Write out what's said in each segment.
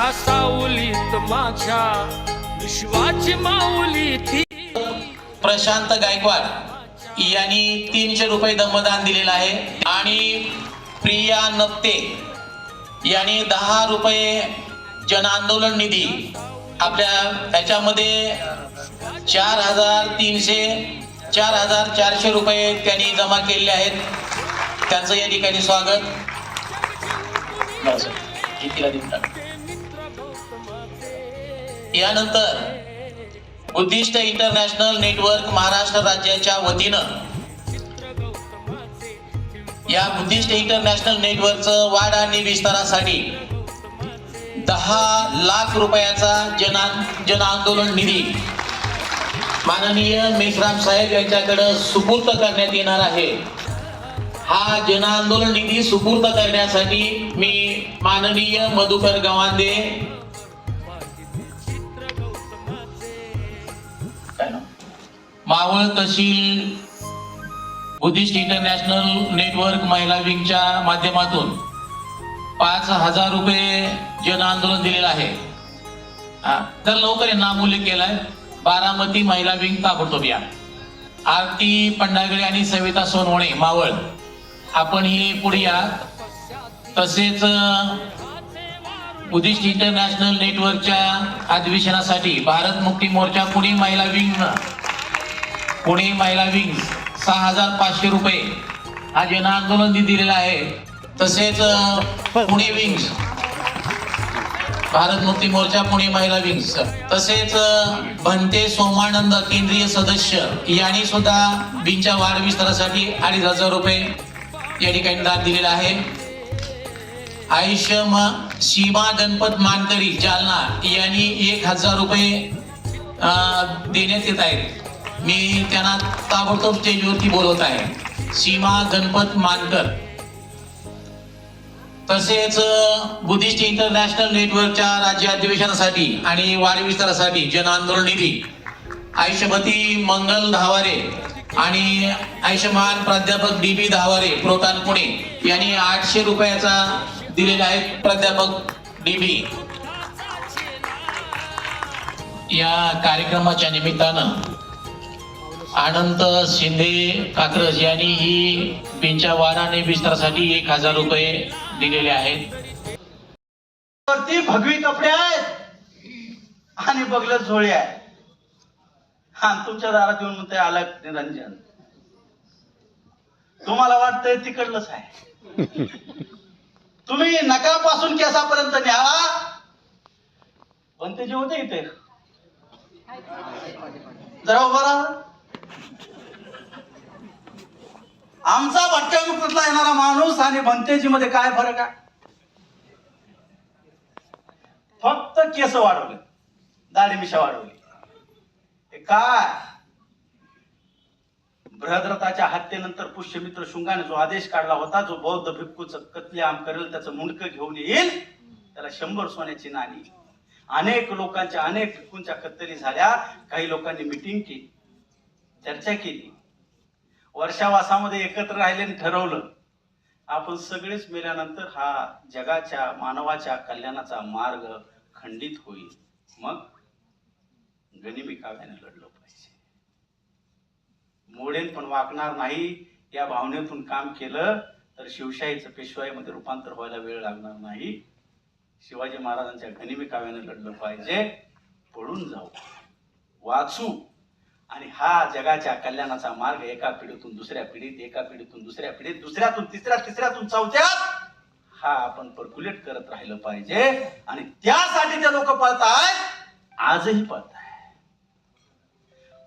या सावलीत माझ्या विश्वाची माऊली ती. प्रशांत गायकवाड यांनी 300 रुपये दमदान दिलेलं आहे आणि प्रिया नप्ते यांनी 10 रुपये जन आंदोलन निधी आपल्या याच्यामध्ये 4,400 रुपये त्यांनी जमा केलेले आहेत. त्यांचं या ठिकाणी स्वागत. यानंतर बुद्धिस्ट इंटरनॅशनल नेटवर्क महाराष्ट्र राज्याच्या वतीनं या बुद्धिस्ट इंटरनॅशनल नेटवर्कचं वाढ आणि विस्तारासाठी 10 लाख रुपयाचा जन आंदोलन निधी माननीय मेश्राम साहेब यांच्याकडे सुपूर्द करण्यात येणार आहे. हा जन आंदोलन निधी सुपूर्द करण्यासाठी मी माननीय मधुकर गवांदे मावळ तहसील बुद्धिस्ट इंटरनॅशनल नेटवर्क महिला विंगच्या माध्यमातून 5,000 रुपये जन आंदोलन दिलेलं आहे. तर लवकर नाम उल्लेख केलाय. बारामती महिला विंग ताबडतोब या. आरती पंडागळे आणि सविता सोनवणे मावळ आपण ही पुढे या. तसेच बुद्धिस्ट इंटरनॅशनल नेटवर्कच्या अधिवेशनासाठी भारत मुक्ती मोर्चा पुणे महिला विंग 6,500 रुपये हा जन आंदोलन दिलेला आहे. तसेच पुणे विंग्स भारत मुक्ती मोर्चा पुणे महिला विंग्स तसेच भंते सोमानंद केंद्रीय सदस्य यांनी सुद्धा विंगच्या वाढ विस्तारासाठी 2,500 रुपये या ठिकाणी दान दिलेला आहे. सीमा गणपत मानकरी जालना यांनी 1,000 रुपये देण्यात येत आहेत. मी त्यांना ताबडतोब स्टेजवरती बोलवत आहे. सीमा गणपत मानकर. तसेच बुद्धिस्ट इंटरनॅशनल नेटवर्कच्या राज्य अधिवेशनासाठी आणि वाढ विस्तारासाठी जन आंदोलन निधी आयुष्यपती मंगल धावारे आणि आयुष्यमान प्राध्यापक DB धावारे प्रोतान पुणे यांनी 800 रुपयाचा दिलेला आहे. प्राध्यापक DB या कार्यक्रमाच्या निमित्तानं अनंत शिंदे कात्रज यांनी ही बिंच्या वाढ आणि विस्तारासाठी 1,000 रुपये दिलेले आहेत. वरती भगवी कपडे आहेत आणि बगलत झोळी आहे. हा तुमच्या दारात येऊन म्हणते आलं निरंजन. तुम्हाला वाटतंय तिकडलंच आहे. तुम्ही नकापासून केसापर्यंत न्यावा पण ते जे होते इथे जरा उभा राहा. आमचा भटक्यामुक्तला येणारा माणूस आणि भंतेजी मध्ये काय फरक आहे? फक्त केस वाढवले, दाढी मिशा वाढवली. हे काय बृहद्रथाच्या हत्येनंतर पुष्यमित्र शुंगाने जो आदेश काढला होता, जो बौद्ध भिक्खूचं कत्लेआम करेल त्याचं मुंडकं घेऊन येईल, त्याला 100 सोन्याची नाणी. अनेक लोकांच्या अनेक भिक्खूंच्या कत्तली झाल्या. काही लोकांनी मिटिंग केली, चर्चा केली, वर्षावासामध्ये एकत्र राहिले आणि ठरवलं आपण सगळेच मेल्यानंतर हा जगाच्या मानवाच्या कल्याणाचा मार्ग खंडित होईल. मग गनिमी काव्याने लढलं पाहिजे. मोडेन पण वाकणार नाही या भावनेतून काम केलं तर शिवशाहीचं पेशवाईमध्ये रूपांतर व्हायला वेळ लागणार नाही. शिवाजी महाराजांच्या गनिमी काव्याने लढलं पाहिजे. पडून जाऊ, वाचू आणि हा जगाच्या कल्याणाचा मार्ग एका पिढीतून दुसऱ्या पिढीत, एका पिढीतून दुसऱ्या पिढीत, दुसऱ्यातून तिसऱ्या, तिसऱ्यातून चौथ्यात हा आपण पर्क्युलेट करत राहिलं पाहिजे. आणि त्यासाठी ते लोक पळतायत, आजही पळताय.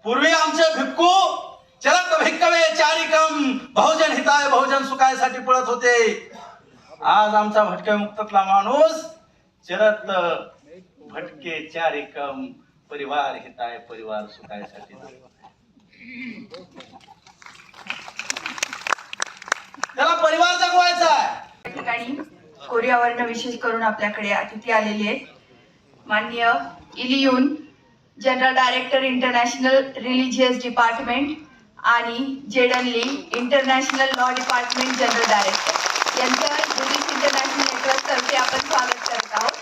पूर्वी आमचे भिक्खू चरत भिक्कवे चारिकम बहुजन हिताय बहुजन सुखायसाठी पळत होते. आज आमचा भटक्या मुक्ततला माणूस चरत भटके चारिकम परिवार हिताय परिवार सुखायसाठी. त्याला परिवार जगवायचा आहे. ठिकाणी कोरियावरनं विशेष करून आपल्याकडे अतिथी आलेले आहेत. माननीय Ilyun general director international religious department आणि Jaden Lee international law department general director यांचं बुद्धिस्ट इंटरनॅशनल नेटवर्क तर्फे आपण स्वागत करत आहोत.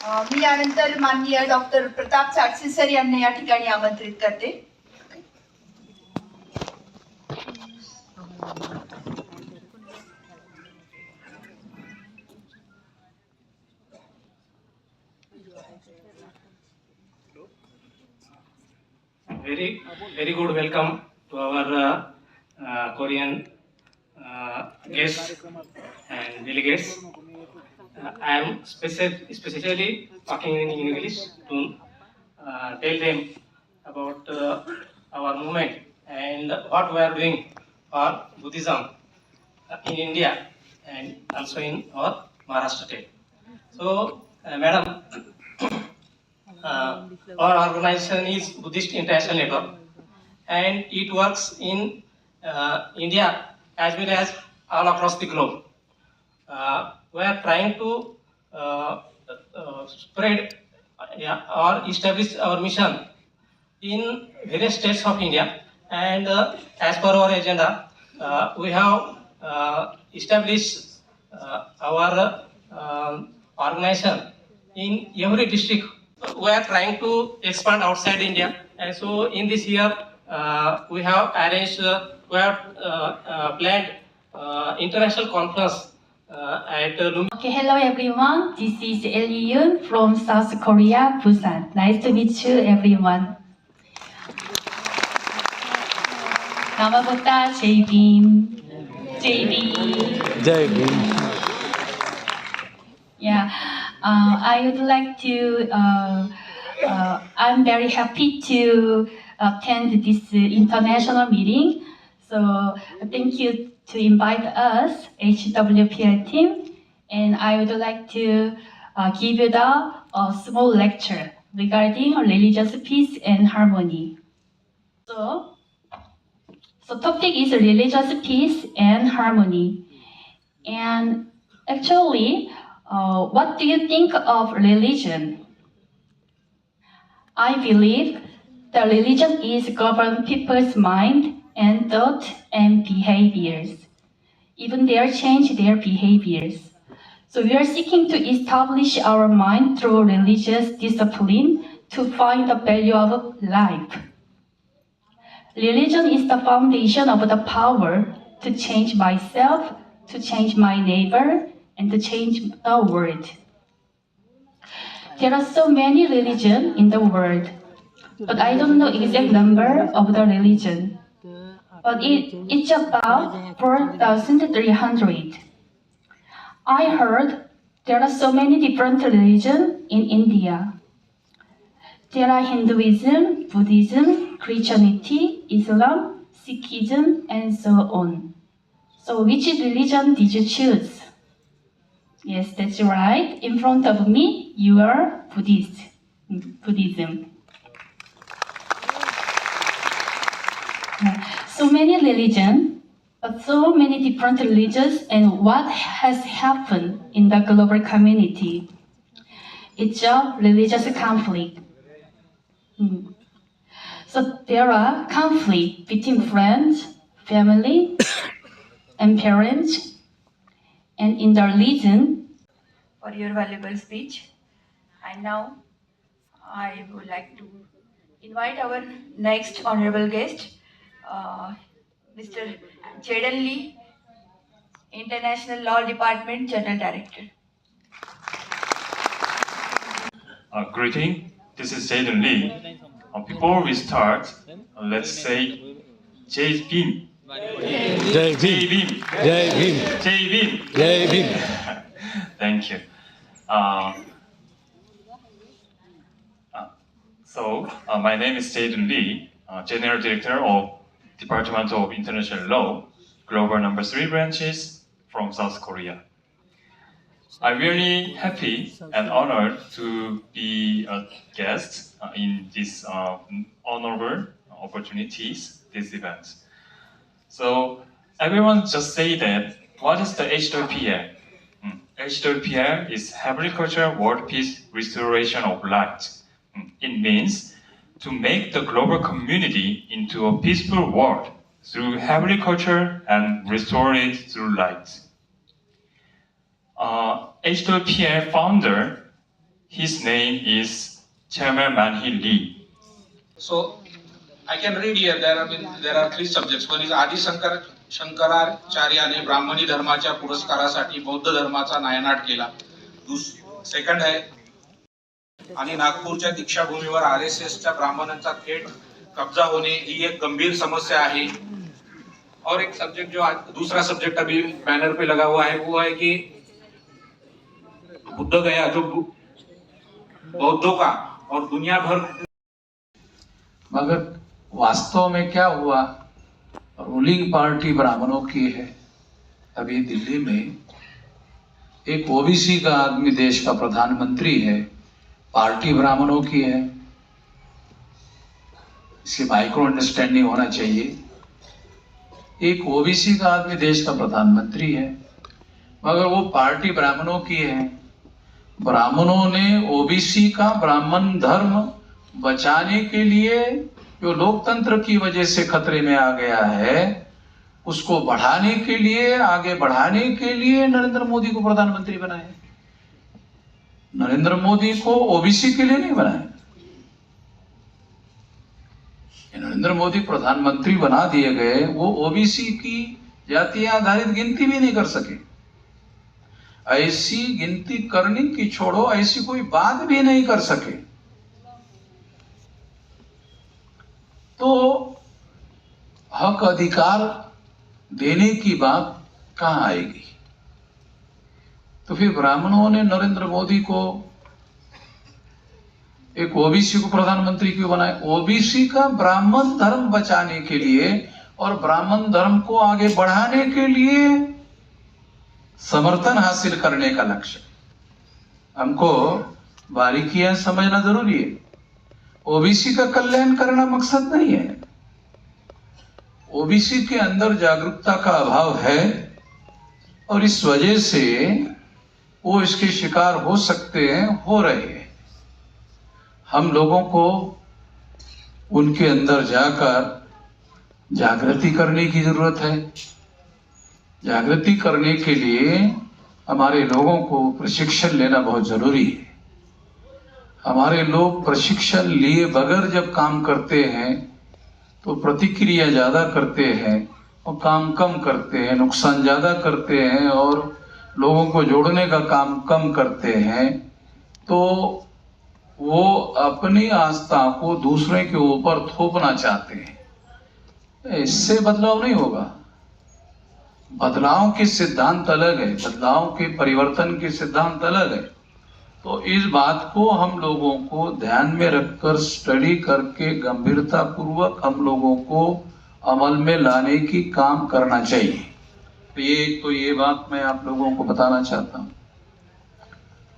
मी यानंतर माननीय डॉक्टर प्रताप साटसे सर यांना या ठिकाणी आमंत्रित करते. Very good welcome to our Korean guests and delegates. I am especially talking in English to tell them about our movement and what we are doing for Buddhism in India and also in our Maharashtra state. So, Madam, our organization is Buddhist International Network, and it works in India as well as all across the globe. We are trying to spread or establish our mission in various states of India, and as per our agenda, we have established our organization in every district. We are trying to expand outside India, and so in this year we have arranged, we have planned international conference at Lumia. Okay, hello everyone. This is Ellie Yoon from South Korea, Busan. Nice to meet you, everyone. Namabota J-Beam. J-Beam. Yeah, I would like to, I'm very happy to attend this international meeting. So thank you to invite us, HWPL team, and I would like to give you a small lecture regarding religious peace and harmony. So topic is religious peace and harmony. And actually, what do you think of religion? I believe that religion is govern people's mind and thought and behaviors. Even they change their behaviors. So we are seeking to establish our mind through religious discipline to find the value of life. Religion is the foundation of the power to change myself, to change my neighbor, and to change the world. There are so many religions in the world, but I don't know exact number of the religion. But it's about 4,300. I heard there are so many different religions in India. There are Hinduism, Buddhism, Christianity, Islam, Sikhism, and so on. So which religion did you choose? Yes, that's right. In front of me, you are Buddhism. So many religions, but so many different religions, and what has happened in the global community? It's a religious conflict. So there are conflicts between friends, family, and parents, and in the religion. For your valuable speech. And now I would like to invite our next honorable guest, Mr. Jaden Lee, International Law Department General Director. Greeting, this is Jaden Lee. Before we start, let's say J-Beam. J-Beam. J-Beam. J-Beam. J-Beam. Thank you. My name is Jaden Lee, General Director of Department of International Law, Global No. 3 branches from South Korea. I'm really happy and honored to be a guest in this honorable opportunities, this event. So everyone just say that, what is the HWPL? HWPL is Heavenly Culture World Peace Restoration of Light. It means to make the global community into a peaceful world through heavenly culture and restore it through light. HWPL founder, His name is Chairman Manhee Lee. So I can read here. There are three subjects. One is आदि शंकराचार्याने ब्राह्मणी धर्माच्या पुरस्कारासाठी बौद्ध धर्माचा नायनाट केला. Second है आणि नागपूरच्या दीक्षाभूमीवर आरएसएसच्या ब्राह्मणांचा थेट कब्जा होने ही एक गंभीर समस्या है. और एक सब्जेक्ट जो दूसरा सब्जेक्ट अभी बैनर पे लगा हुआ है वो है कि बुद्ध गया जो बौद्धों का और दुनिया भर. मगर वास्तव में क्या हुआ, रूलिंग पार्टी ब्राह्मणों की है. अभी दिल्ली में एक ओबीसी का आदमी देश का प्रधानमंत्री है, पार्टी ब्राह्मणों की है. इसकी माइक्रो अंडरस्टैंडिंग होना चाहिए. एक ओबीसी का आदमी देश का प्रधानमंत्री है, मगर वो पार्टी ब्राह्मणों की है. ब्राह्मणों ने ओबीसी का ब्राह्मण धर्म बचाने के लिए जो लोकतंत्र की वजह से खतरे में आ गया है, उसको बढ़ाने के लिए, आगे बढ़ाने के लिए नरेंद्र मोदी को प्रधानमंत्री बनाए. नरेंद्र मोदी को ओबीसी के लिए नहीं बनाए. नरेंद्र मोदी प्रधानमंत्री बना दिए गए, वो ओबीसी की जातीय आधारित गिनती भी नहीं कर सके. ऐसी गिनती करने की छोड़ो, ऐसी कोई बात भी नहीं कर सके. तो हक अधिकार देने की बात कहां आएगी. तो फिर ब्राह्मणों ने नरेंद्र मोदी को, एक ओबीसी को प्रधानमंत्री क्यों बनाया? ओबीसी का ब्राह्मण धर्म बचाने के लिए और ब्राह्मण धर्म को आगे बढ़ाने के लिए समर्थन हासिल करने का लक्ष्य. हमको बारीकियां समझना जरूरी है. ओबीसी का कल्याण करना मकसद नहीं है. ओबीसी के अंदर जागरूकता का अभाव है और इस वजह से वो इसके शिकार हो सकते हैं, हो रहे हैं. हम लोगों को उनके अंदर जाकर जागृति करने की जरूरत है. जागृति करने के लिए हमारे लोगों को प्रशिक्षण लेना बहुत जरूरी है. हमारे लोग प्रशिक्षण लिए बगैर जब काम करते हैं तो प्रतिक्रिया ज्यादा करते हैं और काम कम करते हैं, नुकसान ज्यादा करते हैं और लोगों को जोड़ने का काम कम करते हैं. तो वो अपनी आस्था को दूसरे के ऊपर थोपना चाहते हैं. इससे बदलाव नहीं होगा. बदलाव के सिद्धांत अलग है, बदलाव के परिवर्तन के सिद्धांत अलग है. तो इस बात को हम लोगों को ध्यान में रखकर स्टडी करके गंभीरता पूर्वक हम लोगों को अमल में लाने की काम करना चाहिए. तो ये बात मैं आप लोगों को बताना चाहता हूँ.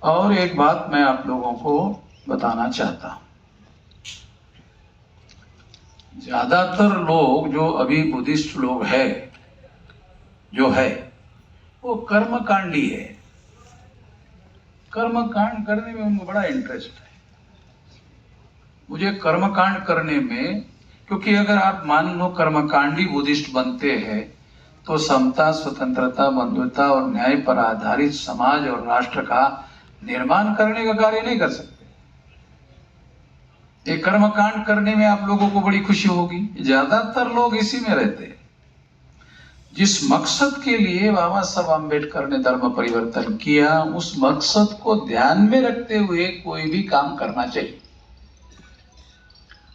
और एक बात मैं आप लोगों को बताना चाहता हूँ. ज्यादातर लोग जो अभी बुद्धिस्ट लोग है जो है वो कर्मकांडी है. कर्मकांड करने में उनको बड़ा इंटरेस्ट है. मुझे कर्मकांड करने में, क्योंकि अगर आप मान लो कर्मकांडी बुद्धिस्ट बनते हैं तो समता, स्वतंत्रता, बंधुता और न्याय पर आधारित समाज और राष्ट्र का निर्माण करने का कार्य नहीं कर सकते. ये कर्मकांड करने में आप लोगों को बड़ी खुशी होगी. ज्यादातर लोग इसी में रहते हैं. जिस मकसद के लिए बाबा साहब अम्बेडकर ने धर्म परिवर्तन किया, उस मकसद को ध्यान में रखते हुए कोई भी काम करना चाहिए.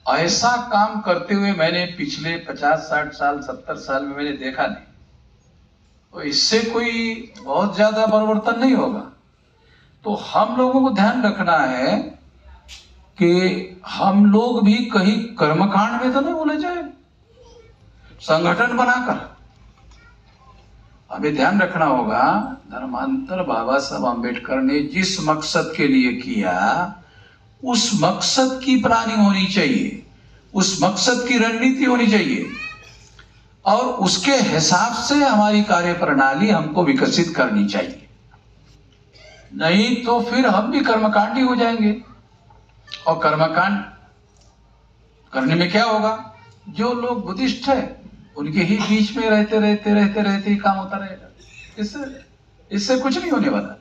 ऐसा काम करते हुए मैंने पिछले 50, 60 साल, 70 साल में मैंने देखा नहीं. तो इससे कोई बहुत ज्यादा परिवर्तन नहीं होगा. तो हम लोगों को ध्यान रखना है कि हम लोग भी कहीं कर्मकांड में तो नहीं बोले जाए. संगठन बनाकर हमें ध्यान रखना होगा. धर्मांतर बाबा साहब अम्बेडकर ने जिस मकसद के लिए किया, उस मकसद की प्लानिंग होनी चाहिए, उस मकसद की रणनीति होनी चाहिए और उसके हिसाब से हमारी कार्य प्रणाली हमको विकसित करनी चाहिए. नहीं तो फिर हम भी कर्मकांडी हो जाएंगे. और कर्मकांड करने में क्या होगा, जो लोग बुद्धिस्ट है उनके ही बीच में रहते ही काम होता रहेगा. इससे कुछ नहीं होने वाला.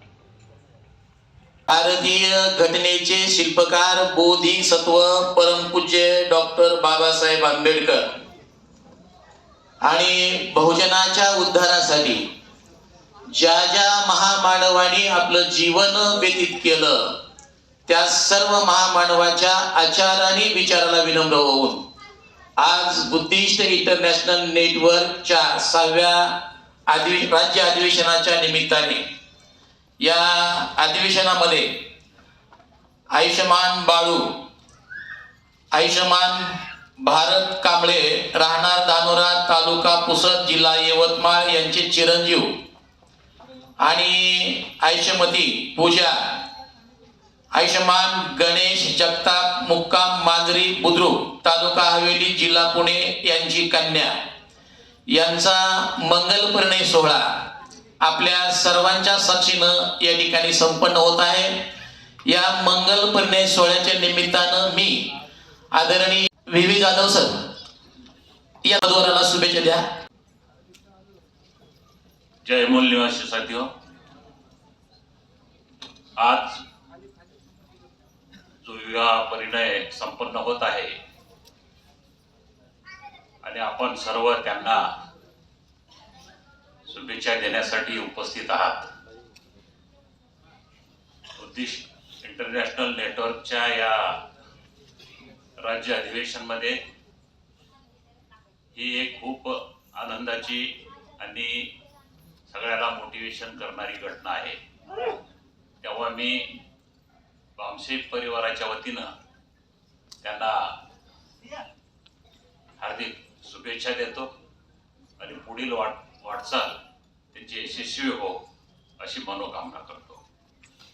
भारतीय घटनेचे शिल्पकार बोधिसत्व परमपूज्य डॉक्टर बाबासाहेब आंबेडकर आणि बहुजनाच्या उद्धारासाठी ज्या ज्या महामानवांनी आपलं जीवन व्यतीत केलं त्या सर्व महामानवाच्या आचार आणि विचाराला विनम्र होऊन आज बुद्धिस्ट इंटरनॅशनल नेटवर्कच्या 6व्या राज्य अधिवेशनाच्या निमित्ताने या अधिवेशनामध्ये आयुष्यमान बाळू, आयुष्यमान भारत कांबळे, राहणार धानोरा, तालुका पुसद, जिल्हा यवतमाळ यांचे चिरंजीव आणि आयुष्यमती पूजा, आयुष्यमान गणेश जगताप, मुक्काम मांजरी बुद्रुक, तालुका हवेली, जिल्हा पुणे यांची कन्या यांचा मंगल परिणय सोहळा आपल्या सर्वांच्या साक्षीनं या ठिकाणी संपन्न होत आहे। या मंगल परिणय सोहळ्याच्या निमित्तानं मी आदरणीय व्ही जाधव सर या वधूवराला शुभेच्छा द्या। जय मूल निवासी साथियों, आज जो विवाह परिणय संपन्न होत आहे आणि आपण सर्व त्यांना शुभेच्छा देण्यासाठी उपस्थित आहात। बुद्धिस्ट इंटरनॅशनल नेटवर्कच्या या राज्य अधिवेशन मध्ये ही एक खूप आनंदाची आणि सगळ्याला मोटिवेशन करणारी घटना आहे। तेव्हा मी बामशेठ परिवाराच्या वतीनं त्यांना हार्दिक शुभेच्छा देतो आणि पुढील वाटचाल त्यांची यशस्वी हो अशी मनोकामना करतो।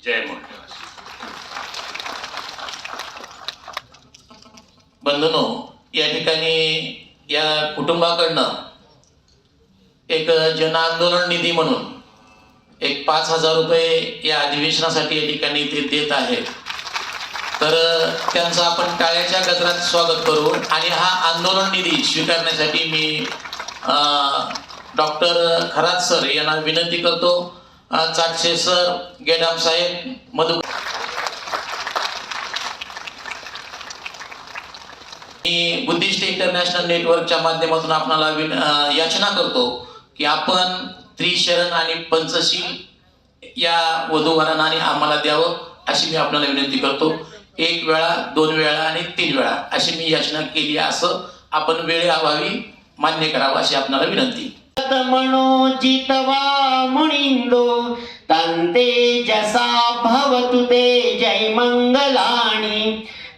जय मूलनिवासी। बंधूंनो, या ठिकाणी या कुटुंबाकडनं एक जन आंदोलन निधी म्हणून एक 5,000 रुपये या अधिवेशनासाठी या ठिकाणी ते देत आहेत। तर त्यांचं आपण टाळ्याच्या गजरात स्वागत करू आणि हा आंदोलन निधी स्वीकारण्यासाठी मी डॉक्टर खरात सर यांना विनंती करतो। चाटशे सर, गेडाम साहेब, मधु मी बुद्धिस्ट इंटरनॅशनल नेटवर्कच्या माध्यमातून आपल्याला याचना करतो की आपण त्रिशरण आणि पंचशील या वधूवरांना आणि आम्हाला द्यावं अशी मी आपल्याला विनंती करतो। 1 वेळा, 2 वेळा आणि 3 वेळा अशी मी याचना केली, असं आपण वेळेअभावी मान्य करावं अशी आपल्याला विनंती। मनोजितवा मुनिंदो तंते जसा भवतु ते जय मंगलानि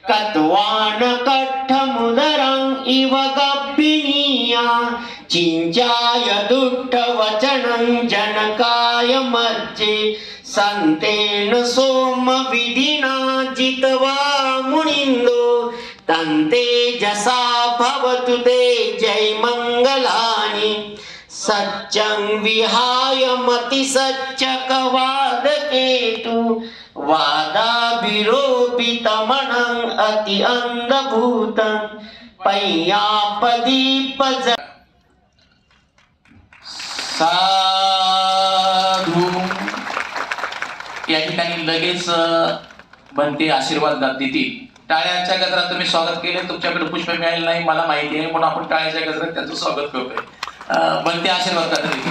कत्वान कट्ठमुदरं इव गब्बिनीया चिंचाय दुट्ट वचनं जनकाय मज्जे संतेन सोम विधिना जितवा मुनिंदो तंते जसा भवतु ते जय मंगलानि सच्चं विहाय मति सच्चक वादकेतु वादाभिरोपितमनं अति अंधभूतं पय्यापदीप साधू या ठिकाणी लगेच बनते आशीर्वाद देतील। टाळ्यांच्या गजरात तुम्ही स्वागत केले, तुमच्याकडे पुष्प मिळाले नाही मला माहिती आहे, म्हणून आपण टाळ्याच्या गजरात त्यांचं स्वागत करतोय। बनते आशीर्वाद देतील।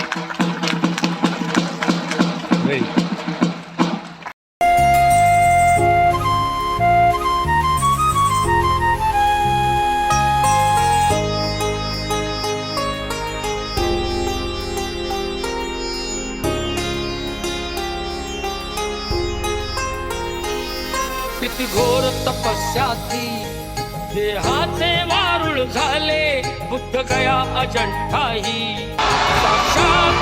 किती घोर तपस्या ती, देहाचे वारुळ झाले, बुद्ध गया अजंठाही साक्षात